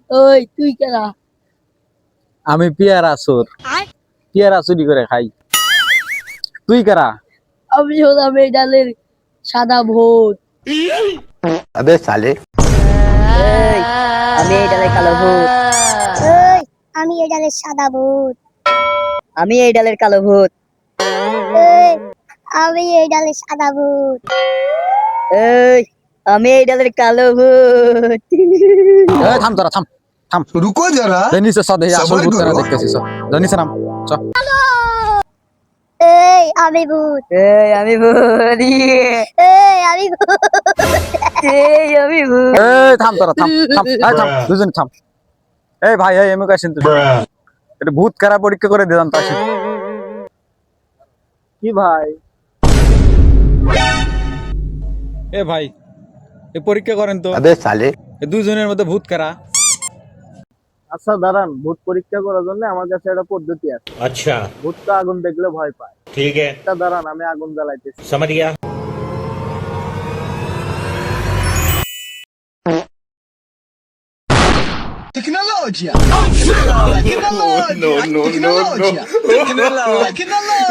ওই তুই কেনা? আমি পেয়ারা চোর, পেয়ারা চুরি করে খাই। তুই কারা? আমি হলাম এই ডালের সাদা ভূত। अबे साले এই আমি এই ডালের কালো ভূত। এই আমি এই ডালের সাদা ভূত। আমি এই ডালের কালো ভূত। এই আমি এই ডালের সাদা ভূত। এই আমি এই ডালের কালো ভূত। এই থাম তোরা, থাম থাম। रुको जरा নিচে চ, দেখি আসল সবার ভূত কারা গুরু। দেখতেছি। চ নিচে নাম, চ। এই আমি ভূত। এই আমি ভূত। এই আমি ভূত। এই আমি ভূত। এই থাম তোরা, থাম থাম, এই থাম, দুজন থাম। এই ভাই, এই এমক আসেন তুই, এটা ভূত কারা পরীক্ষা করে দিলাম তো আসেন। কি ভাই? এ ভাই, এই পরীক্ষা করেন তো, अबे साले এই দুজনের মধ্যে ভূত কারা। আচ্ছা দাঁড়ান, ভূত পরীক্ষা করার জন্য আমার কাছে একটা পদ্ধতি আছে। अच्छा ভূত তো আগুন দেখলে ভয় পায়। ठीक है তা দাঁড়ান, আমি আগুন জ্বালাইতেছি। समझ गया Tecnologia Tecnologia Tecnologia